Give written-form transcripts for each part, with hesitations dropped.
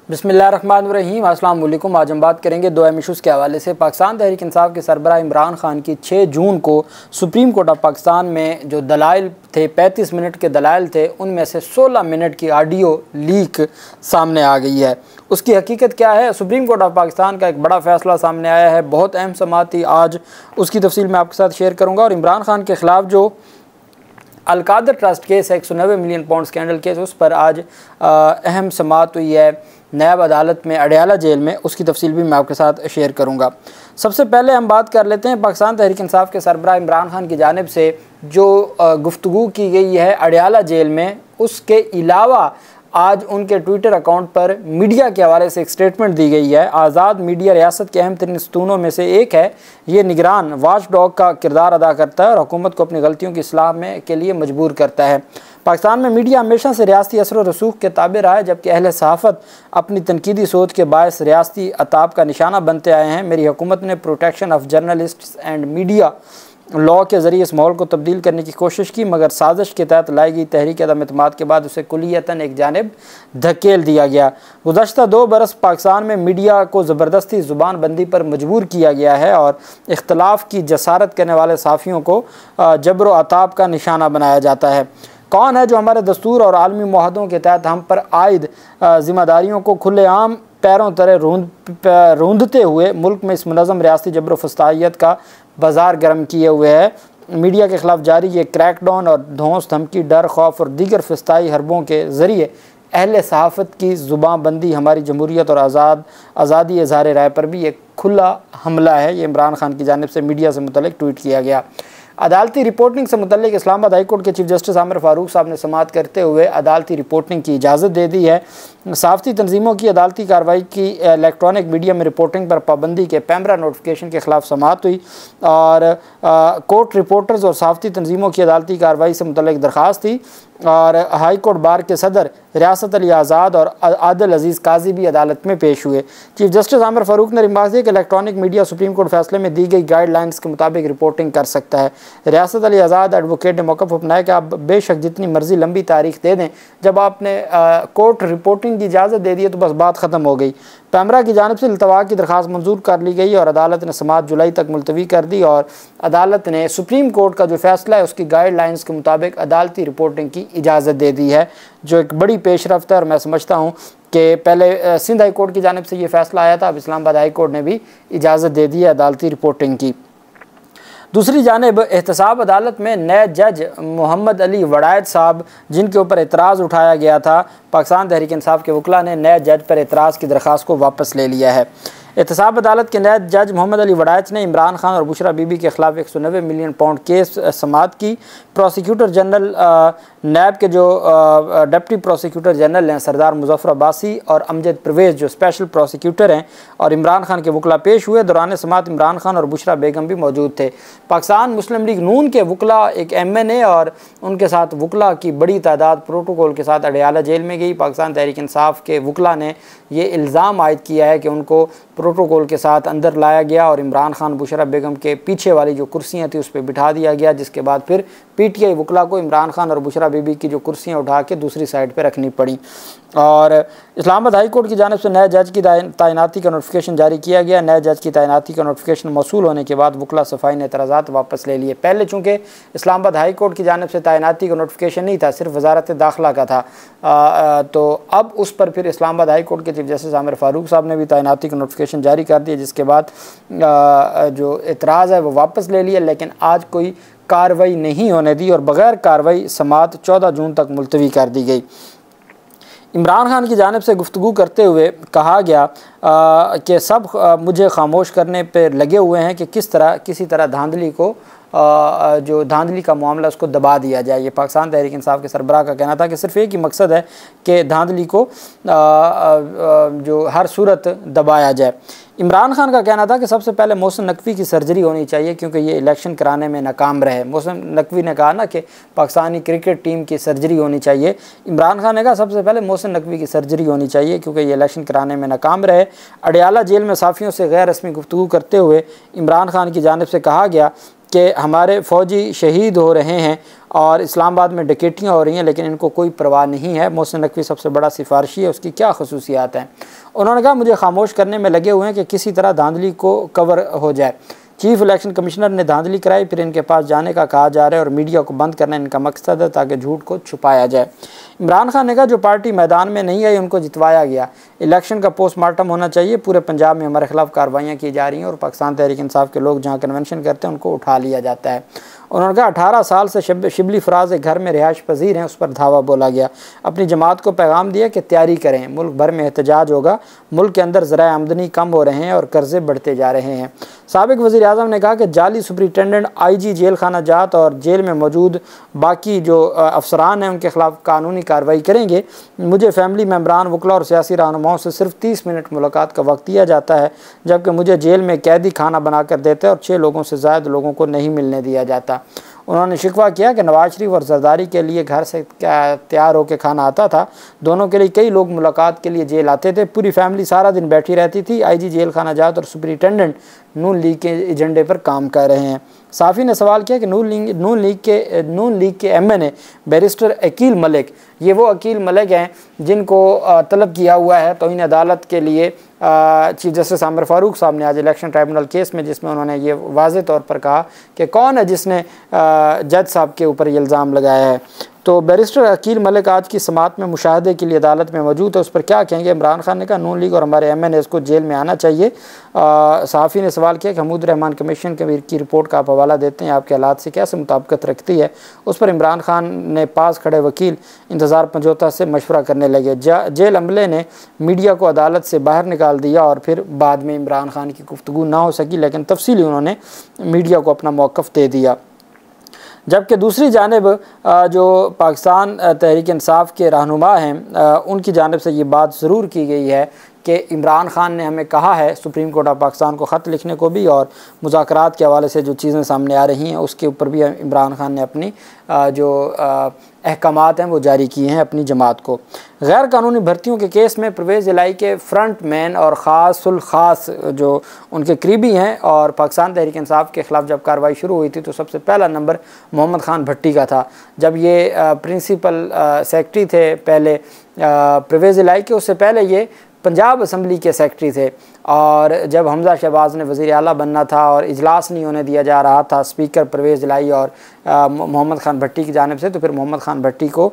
बिस्मिल्लाहिर्रहमानिर्रहीम। अस्सलाम वालेकुम। आज हम बात करेंगे दो अहम इशूज़ के हवाले से। पाकिस्तान तहरीक इंसाफ के सरबराह इमरान खान की 6 जून को सुप्रीम कोर्ट ऑफ पाकिस्तान में जो दलाइल थे, 35 मिनट के दलाइल थे, उनमें से 16 मिनट की ऑडियो लीक सामने आ गई है। उसकी हकीकत क्या है? सुप्रीम कोर्ट ऑफ पाकिस्तान का एक बड़ा फ़ैसला सामने आया है, बहुत अहम समाअत थी। आज उसकी तफसील मैं आपके साथ शेयर करूँगा। और इमरान खान के ख़िलाफ़ जो अलकादर ट्रस्ट केस है, 190 मिलियन पाउंड स्कैंडल केस, उस पर आज अहम समाअत हुई है नैब अदालत में, अडयाला जेल में। उसकी तफसील भी मैं आपके साथ शेयर करूँगा। सबसे पहले हम बात कर लेते हैं पाकिस्तान तहरीक इंसाफ के सरबराह इमरान खान की जानिब से जो गुफ्तगू की गई है अडयाला जेल में। उसके अलावा आज उनके ट्विटर अकाउंट पर मीडिया के हवाले से एक स्टेटमेंट दी गई है। आज़ाद मीडिया रियासत के अहम तरीन सतूनों में से एक है। ये निगरान वाच डॉग का किरदार अदा करता है और हुकूमत को अपनी गलतियों की इस्लाह में के लिए मजबूर करता है। पाकिस्तान में मीडिया हमेशा से रियासती असर व रसूख के ताबे रहा है, जबकि अहले सहाफ़त अपनी तनकीदी सोच के बायस रियासती अताब का निशाना बनते आए हैं। मेरी हुकूमत ने protection of journalists and media law के ज़रिए इस माहौल को तब्दील करने की कोशिश की, मगर साजिश के तहत लाई गई तहरीक अदम एतमाद के बाद उसे कुलियतन एक जानिब धकेल दिया गया। गुज़श्ता 2 बरस पाकिस्तान में मीडिया को ज़बरदस्ती ज़ुबान बंदी पर मजबूर किया गया है और इख्तलाफ की जसारत करने वाले साफ़ियों को जबर व अताब का निशाना बनाया जाता है। कौन है जो हमारे दस्तूर और आलमी मुआहदों के तहत हम पर आयद ज़िम्मेदारियों को खुलेआम पैरों तरह रूंधते हुए मुल्क में इस मुनज़्ज़म रियासती जबर फसादियत का बाजार गर्म किए हुए है? मीडिया के ख़िलाफ़ जारी ये क्रैकडाउन और धौंस धमकी, डर, खौफ और दीगर फिस्ताई हरबों के ज़रिए अहले सहाफ़त की ज़ुबान बंदी हमारी जमहूरियत और आज़ादी इज़हार राय पर भी एक खुला हमला है। ये इमरान खान की जानिब से मीडिया से मुतल्लिक़ ट्वीट किया गया। अदालती रिपोर्टिंग से मुतल्लिक़ इस्लामाबाद हाई कोर्ट के चीफ जस्टिस आमिर फ़ारूक साहब ने समाअत करते हुए अदालती रिपोर्टिंग की इजाज़त दे दी है। सहाफ़ती तंजीमों की अदालती कार्रवाई की इलेक्ट्रॉनिक मीडिया में रिपोर्टिंग पर पाबंदी के पैमरा नोटिफिकेशन के ख़िलाफ़ समाअत हुई और कोर्ट रिपोर्टर्स और सहाफ़ती तंजीमों की अदालती कार्रवाई से मुतल्लिक़ दरख्वास्त थी। और हाई कोर्ट बार के सदर रियासत अली आज़ाद और आदिल अजीज़ काजी भी अदालत में पेश हुए। चीफ जस्टिस आमिर फ़ारूक ने रिमार्क दिया कि इलेक्ट्रॉनिक मीडिया सुप्रीम कोर्ट फैसले में दी गई गाइडलाइंस के मुताबिक रिपोर्टिंग कर सकता है। रियासत अली आज़ाद एडवोकेट ने मौक़िफ़ अपनाया कि आप बेशक जितनी मर्जी लंबी तारीख दे दें, जब आपने कोर्ट रिपोर्टिंग की इजाज़त दे दी है तो बस बात ख़त्म हो गई। पैमरा की जानिब से इल्तवा की दरख्वास्त मंजूर कर ली गई और अदालत ने समाअत जुलाई तक मुलतवी कर दी और अदालत ने सुप्रीम कोर्ट का जो फैसला है उसकी गाइडलाइंस के मुताबिक अदालती रिपोर्टिंग की इजाज़त दे दी है, जो एक बड़ी पेशरफ्त है। और मैं समझता हूँ कि पहले सिंध हाई कोर्ट की जानिब से ये फ़ैसला आया था, अब इस्लामाबाद हाई कोर्ट ने भी इजाज़त दे दी है अदालती रिपोर्टिंग की। दूसरी जानिब एहतसाब अदालत में नए जज मोहम्मद अली वड़ायत साहब, जिनके ऊपर एतराज़ उठाया गया था, पाकिस्तान तहरीक इंसाफ के वकला ने नए जज पर एतराज़ की दरख्वास्त को वापस ले लिया है। एहतसाब अदालत के नए जज मोहम्मद अली वड़ायत ने इमरान खान और बुशरा बीबी के ख़िलाफ़ 190 मिलियन पाउंड केस समाअत की। प्रोसिक्यूटर जनरल नैब के जो डिप्टी प्रोसिक्यूटर जनरल हैं सरदार मुजफ्फर अब्बासी और अमजद परवेज़ जो स्पेशल प्रोसिक्यूटर हैं, और इमरान खान के वकला पेश हुए। दौरान समाअत इमरान खान और बुशरा बेगम भी मौजूद थे। पाकिस्तान मुस्लिम लीग नून के वकला, एक MNA और उनके साथ वकला की बड़ी तादाद प्रोटोकॉल के साथ अडयाला जेल में गई। पाकिस्तान तहरीक इंसाफ के वकला ने ये इल्ज़ाम आयद किया है कि उनको प्रोटोकॉल के साथ अंदर लाया गया और इमरान खान बुशरा बेगम के पीछे वाली जो कुर्सियाँ थी उस पर बिठा दिया गया, जिसके बाद फिर PTI वकला को इमरान खान और बुशरा बीबी की जो कुर्सियाँ उठा के दूसरी साइड पर रखनी पड़ी। और इस्लामाबाद हाई कोर्ट की जानिब से नए जज की तैनाती का नोटिफिकेशन जारी किया गया। नए जज की तैनाती का नोटिफिकेशन मौसूल होने के बाद वकला सफ़ाई ने एतराज़ात वापस ले लिए। पहले चूँकि इस्लामाबाद हाई कोर्ट की जानिब से तैनाती का नोटिफिकेशन नहीं था, सिर्फ वजारत दाखिला का था, तो अब उस पर फिर इस्लामाबाद हाई कोर्ट के चीफ जस्टिस आमिर फ़ारूक साहब ने भी तैनाती का नोटिफिकेशन जारी कर दिया, जिसके बाद जो एतराज़ है वो वापस ले लिया। लेकिन आज कोई कार्रवाई नहीं होने दी और बग़ैर कार्रवाई समाअत 14 जून तक मुलतवी कर दी गई। इमरान खान की जानिब से गुफ्तगू करते हुए कहा गया कि सब मुझे खामोश करने पर लगे हुए हैं कि किसी तरह धांधली को जो धांधली का मामला उसको दबा दिया जाए। ये पाकिस्तान तहरीक इंसाफ के सरबराह का कहना था कि सिर्फ एक ही मकसद है कि धांधली को जो हर सूरत दबाया जाए। इमरान खान का कहना था कि सबसे पहले मोहसिन नकवी की सर्जरी होनी चाहिए क्योंकि ये इलेक्शन कराने में नाकाम रहे। मोहसिन नकवी ने कहा ना कि पाकिस्तानी क्रिकेट टीम की सर्जरी होनी चाहिए। इमरान खान ने कहा सबसे पहले मोहसिन नकवी की सर्जरी होनी चाहिए क्योंकि ये इलेक्शन कराने में नाकाम रहे। अडयाला जेल में साफ़ियों से गैर रस्मी गुफ्तगू करते हुए इमरान खान की जानिब से कहा गया कि हमारे फ़ौजी शहीद हो रहे हैं और इस्लामाबाद में डकैतियाँ हो रही हैं, लेकिन इनको कोई परवाह नहीं है। मोहसिन नकवी सबसे बड़ा सिफारशी है, उसकी क्या खसूसियात हैं। उन्होंने कहा मुझे खामोश करने में लगे हुए हैं कि किसी तरह धांधली को कवर हो जाए। चीफ इलेक्शन कमिश्नर ने धांधली कराई, फिर इनके पास जाने का कहा जा रहा है और मीडिया को बंद करना इनका मकसद है ताकि झूठ को छुपाया जाए। इमरान खान ने कहा जो पार्टी मैदान में नहीं आई उनको जितवाया गया, इलेक्शन का पोस्टमार्टम होना चाहिए। पूरे पंजाब में हमारे खिलाफ कार्रवाइयाँ की जा रही हैं और पाकिस्तान तहरीक इंसाफ के लोग जहाँ कन्वेंशन करते हैं उनको उठा लिया जाता है। उन्होंने कहा 18 साल से शिबली फराज एक घर में रिहाइश पजीर हैं, उस पर धावा बोला गया। अपनी जमात को पैगाम दिया कि तैयारी करें, मुल्क भर में एहतजाज होगा। मुल्क के अंदर ज़राए आमदनी कम हो रहे हैं और कर्जे बढ़ते जा रहे हैं। साबिक वज़ीर आज़म ने कहा कि जाली सुपरिटेंडेंट IG जेल खाना जात और जेल में मौजूद बाकी जो अफसरान हैं उनके खिलाफ कानूनी कार्रवाई करेंगे। मुझे फैमिली मेम्बरान, वकला और सियासी रहनुमाओं से सिर्फ 30 मिनट मुलाकात का वक्त दिया जाता है, जबकि मुझे जेल में कैदी खाना बना कर देते हैं और 6 लोगों से ज़्यादा लोगों को नहीं मिलने दिया जाता। उन्होंने शिकवा किया कि नवाज शरीफ और जरदारी के लिए घर से तैयार होकर खाना आता था, दोनों के लिए कई लोग मुलाकात के लिए जेल आते थे, पूरी फैमिली सारा दिन बैठी रहती थी। IG जेल खाना जात और सुपरिटेंडेंट नून लीग के एजेंडे पर काम कर रहे हैं। साफ़ी ने सवाल किया कि नून लीग के MNA बैरिस्टर अकील मलिक, ये वो अकील मलिक हैं जिनको तलब किया हुआ है तौहीन अदालत के लिए चीफ जस्टिस आमिर फ़ारूक साहब ने आज इलेक्शन ट्राइब्यूनल केस में, जिसमें उन्होंने ये वाज़े तौर पर कहा कि कौन है जिसने जज साहब के ऊपर ये इल्ज़ाम लगाया है। तो बैरिस्टर अकील मलिक आज की समात में मुशाहदे के लिए अदालत में मौजूद है, उस पर क्या कहेंगे। इमरान खान ने कहा नून लीग और हमारे MNAs को जेल में आना चाहिए। सहाफ़ी ने सवाल किया कि महमूद रहमान कमीशन की रिपोर्ट का आप हवाला देते हैं, आपके हालात से कैसे मुताबिकत रखती है। उस पर इमरान खान ने पास खड़े वकील इंतज़ार पंजोता से मशवरा करने लगे। जेल अमले ने मीडिया को अदालत से बाहर निकाल दिया और फिर बाद में इमरान खान की गुफ्तगू ना हो सकी, लेकिन तफसीली उन्होंने मीडिया को अपना मौक़िफ़ दे दिया। जबकि दूसरी जानिब जो पाकिस्तान तहरीक इंसाफ के रहनुमा हैं उनकी जानिब से ये बात ज़रूर की गई है कि इमरान खान ने हमें कहा है सुप्रीम कोर्ट ऑफ पाकिस्तान को ख़त लिखने को भी, और मुज़ाकरात के हवाले से जो चीज़ें सामने आ रही हैं उसके ऊपर भी इमरान खान ने अपनी जो अहकामात हैं वो जारी किए हैं अपनी जमात को। गैर कानूनी भर्तियों के केस में परवेज़ इलाही के फ्रंट मैन और ख़ासुल ख़ास जो उनके करीबी हैं और पाकिस्तान तहरीक इंसाफ के ख़िलाफ़ जब कार्रवाई शुरू हुई थी तो सबसे पहला नंबर मोहम्मद खान भट्टी का था। जब ये प्रिंसिपल सेक्रेटरी थे पहले परवेज़ इलाही के, उससे पहले ये पंजाब असम्बली के सेक्रेटरी थे। और जब हमज़ा शहबाज ने वज़ीर आला बनना था और इजलास नहीं होने दिया जा रहा था स्पीकर परवेज़ इलाही और मोहम्मद खान भट्टी की जानिब से, तो फिर मोहम्मद खान भट्टी को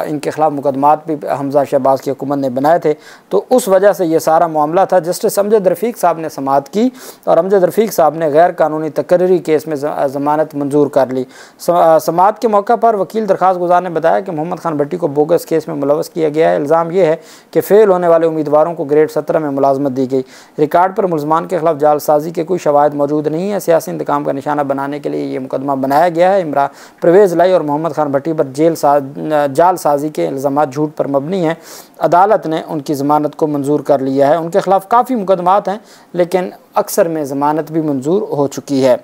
इनके ख़िलाफ़ मुकदमात भी हमज़ा शहबाज की हुकूमत ने बनाए थे। तो उस वजह से ये सारा मामला था। जस्टिस अमजद रफ़ीक साहब ने समाअत की और अमजद रफ़ीक साहब ने गैर कानूनी तकर्री केस में ज़मानत मंजूर कर ली। समाअत के मौका पर वकील दरख्वास्त गुज़ार ने बताया कि मोहम्मद खान भट्टी को बोगस केस में मुलव्वस किया गया है। इल्ज़ाम यह है कि फ़ेल होने वाले उम्मीदवारों को ग्रेड 17 में मुलाजमत दी गई। रिकॉर्ड पर मुलजमान के खिलाफ जालसाजी के कोई शवाहिद मौजूद नहीं है। सियासी इंतकाम का निशाना बनाने के लिए ये मुकदमा बनाया गया है। परवेज़ इलाही और मोहम्मद खान भट्टी पर जालसाजी के इल्ज़ाम झूठ पर मबनी हैं। अदालत ने उनकी ज़मानत को मंजूर कर लिया है। उनके खिलाफ काफ़ी मुकदमात हैं लेकिन अक्सर में ज़मानत भी मंजूर हो चुकी है।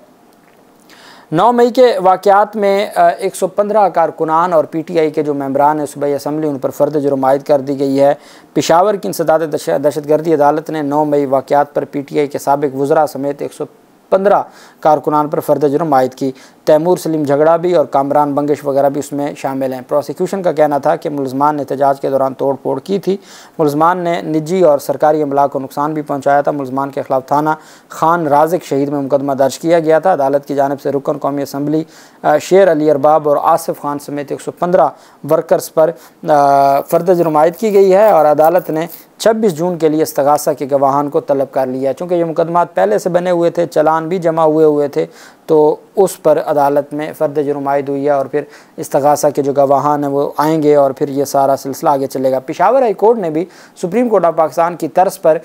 9 मई के वाक़यात में 115 कारकुनान और PTI के जो मेंबरान हैं सूबाई असम्बली, उन पर फ़र्द जुर्म आयद कर दी गई है। पेशावर की इंसदाद दहशतगर्दी अदालत ने 9 मई वाक़यात पर PTI के साबिक वज़रा समेत 115 कारकुनान पर फ़र्द जुर्म आयद की। तैमूर सलीम झगड़ा भी और कामरान बंगिश वगैरह भी उसमें शामिल हैं। प्रोसिक्यूशन का कहना था कि मुलजमान ने एहतजाज के दौरान तोड़ फोड़ की थी। मुलजमान ने निजी और सरकारी अमला को नुकसान भी पहुँचाया था। मुलजमान के खिलाफ थाना खान राजिक शहीद में मुकदमा दर्ज किया गया था। अदालत की जानिब से रुकन कौमी असम्बली शेर अली अरबाब और आसिफ खान समेत 115 वर्कर्स पर फ़र्द जुर्म आयद की गई है और अदालत ने 26 जून के लिए इस्तगासा के गवाहान को तलब कर लिया। चूँकि ये मुकदमात पहले से बने हुए थे, चलान भी जमा हुए थे, तो उस पर अदालत में फ़र्द जुर्म आयद हुई है और फिर इस्तगासा के जो गवाहान हैं वो आएंगे और फिर ये सारा सिलसिला आगे चलेगा। पेशावर हाई कोर्ट ने भी सुप्रीम कोर्ट ऑफ पाकिस्तान की तर्ज पर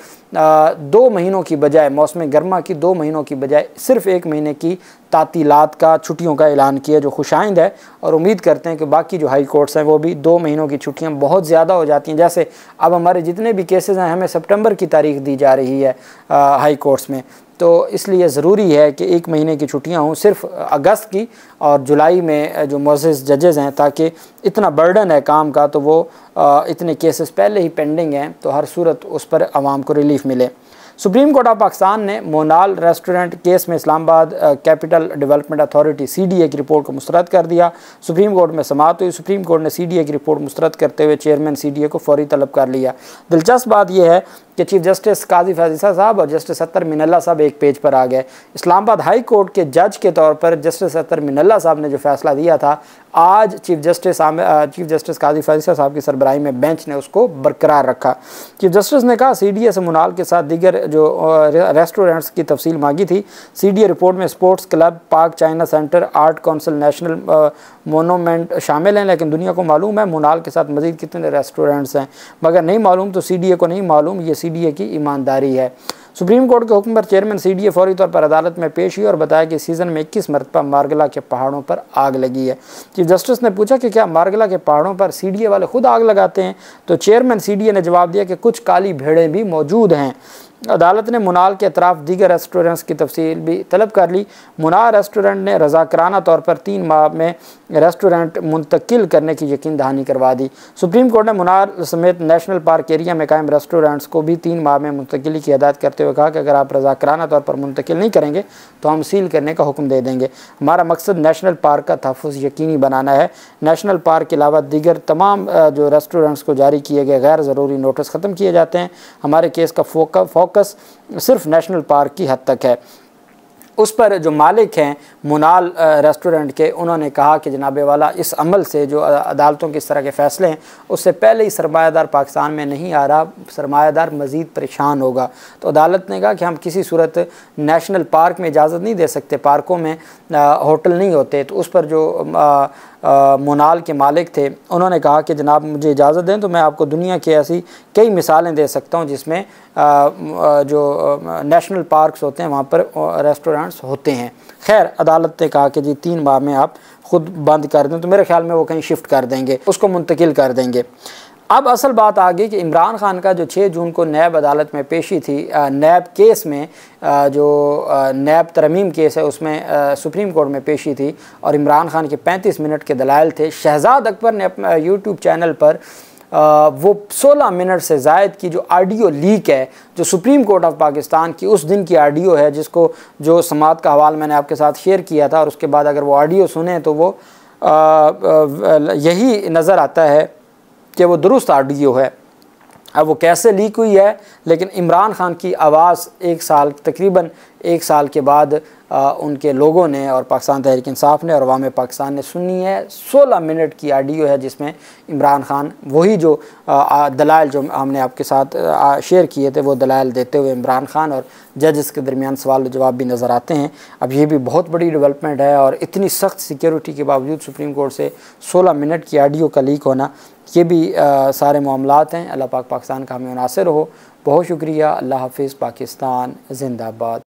2 महीनों की बजाय, मौसम गर्मा की 2 महीनों की बजाय सिर्फ 1 महीने की तातीलात का, छुट्टियों का ऐलान किया, जो खुशाइंद है। और उम्मीद करते हैं कि बाकी जो हाई कोर्ट्स हैं वो भी 2 महीनों की छुट्टियां बहुत ज़्यादा हो जाती हैं। जैसे अब हमारे जितने भी केसेस हैं हमें सितंबर की तारीख दी जा रही है हाई कोर्ट्स में, तो इसलिए ज़रूरी है कि 1 महीने की छुट्टियां हों सिर्फ अगस्त की और जुलाई में जो मुअज़्ज़ज़ जजेस हैं, ताकि इतना बर्डन है काम का तो वो इतने केसेस पहले ही पेंडिंग हैं तो हर सूरत उस पर आवाम को रिलीफ मिले। सुप्रीम कोर्ट ऑफ पाकिस्तान ने मोनाल रेस्टोरेंट केस में Islamabad capital development authority CDA की रिपोर्ट को मुस्तरद कर दिया। सुप्रीम कोर्ट में समाअत हुई। सुप्रीम कोर्ट ने CDA की रिपोर्ट मुस्तरद करते हुए चेयरमैन CDA को फौरी तलब कर लिया। दिलचस्प बात यह है कि चीफ जस्टिस काजी फाजिसा साहब और जस्टिस अत्तर मिनल्ला साहब एक पेज पर आ गए। इस्लामाबाद हाई कोर्ट के जज के तौर पर जस्टिस अत्तर मिनल्ला साहब ने जो फैसला दिया था, आज चीफ जस्टिस काजी फाजिसा साहब की सरबराही में बेंच ने उसको बरकरार रखा। चीफ जस्टिस ने कहा CDA से मुनाल के साथ दीगर जो रेस्टोरेंट्स की तफसील मांगी थी। CDA रिपोर्ट में sports club, park China centre, art council, national monument शामिल हैं, लेकिन दुनिया को मालूम है मुनाल के साथ मजीद कितने रेस्टोरेंट्स हैं, मगर नहीं मालूम तो CDA को नहीं मालूम। ये CDA की ईमानदारी है। सुप्रीम कोर्ट के हुक्म पर चेयरमैन CDA फौरी तौर पर अदालत में पेश हुई और बताया कि सीज़न में 21 मरतबा मार्गला के पहाड़ों पर आग लगी है। चीफ जस्टिस ने पूछा कि क्या मार्गला के पहाड़ों पर CDA वाले खुद आग लगाते हैं, तो चेयरमैन CDA ने जवाब दिया कि कुछ काली भेड़ें भी मौजूद हैं। अदालत ने मुनाल के अतराफ दीगर रेस्टोरेंट्स की तफसील भी तलब कर ली। मुनाल रेस्टोरेंट ने रजाकराना तौर पर 3 माह में रेस्टोरेंट मुंतकिल करने की यकीन दहानी करवा दी। सुप्रीम कोर्ट ने मुनाल समेत नेशनल पार्क एरिया में कायम रेस्टोरेंट्स को भी 3 माह में मुंतकिली की हिदायत करते हुए कहा कि अगर आप रजाकराना तौर पर मुंतकिल नहीं करेंगे तो हम सील करने का हुक्म दे देंगे। हमारा मकसद नेशनल पार्क का तहफ़्फ़ुज़ यकीनी बनाना है। नेशनल पार्क के अलावा दीगर तमाम जो रेस्टोरेंट्स को जारी किए गए गैर ज़रूरी नोटिस ख़त्म किए जाते हैं। हमारे केस का फोकस सिर्फ नेशनल पार्क की हद तक है। उस पर जो मालिक हैं मुनाल रेस्टोरेंट के, उन्होंने कहा कि जनाबे वाला इस अमल से जो अदालतों के इस तरह के फ़ैसले हैं उससे पहले ही सरमायादार पाकिस्तान में नहीं आ रहा, सरमायादार मज़ीद परेशान होगा। तो अदालत ने कहा कि हम किसी सूरत नेशनल पार्क में इजाज़त नहीं दे सकते, पार्कों में होटल नहीं होते। तो उस पर जो मुनाल के मालिक थे उन्होंने कहा कि जनाब मुझे इजाज़त दें तो मैं आपको दुनिया की ऐसी कई मिसालें दे सकता हूँ जिसमें जो नेशनल पार्क्स होते हैं वहाँ पर रेस्टोरेंट्स होते हैं। खैर अदालत ने कहा कि जी 3 माह में आप ख़ुद बंद कर दें, तो मेरे ख्याल में वो कहीं शिफ्ट कर देंगे, उसको मुंतकिल कर देंगे। अब असल बात आ गई कि इमरान खान का जो 6 जून को नैब अदालत में पेशी थी, नैब केस में जो नैब तरमीम केस है उसमें सुप्रीम कोर्ट में पेशी थी और इमरान खान के 35 मिनट के दलाइल थे। शहजाद अकबर ने अपने यूट्यूब चैनल पर वो 16 मिनट से ज़ायद की जो ऑडियो लीक है, जो सुप्रीम कोर्ट ऑफ पाकिस्तान की उस दिन की ऑडियो है, जिसको जो समात का हवाला मैंने आपके साथ शेयर किया था, और उसके बाद अगर वो ऑडियो सुने तो वो यही नज़र आता है कि वो दुरुस्त ऑडियो है। अब वो कैसे लीक हुई है, लेकिन इमरान खान की आवाज़ तकरीबन एक साल के बाद उनके लोगों ने और पाकिस्तान तहरीक इंसाफ ने और अवाम पाकिस्तान ने सुनी है। 16 मिनट की ऑडियो है जिसमें इमरान खान वही जो दलाइल जो हमने आपके साथ शेयर किए थे वो दलाइल देते हुए इमरान खान और जजेस के दरमियान सवाल जवाब भी नज़र आते हैं। अब ये भी बहुत बड़ी डेवलपमेंट है और इतनी सख्त सिक्योरिटी के बावजूद सुप्रीम कोर्ट से 16 मिनट की ऑडियो का लीक होना, ये भी सारे मामलात हैं। अल्लाह पाक पाकिस्तान का हमें मुनासिर हो। बहुत शुक्रिया। अल्लाह हाफिज़। पाकिस्तान जिंदाबाद।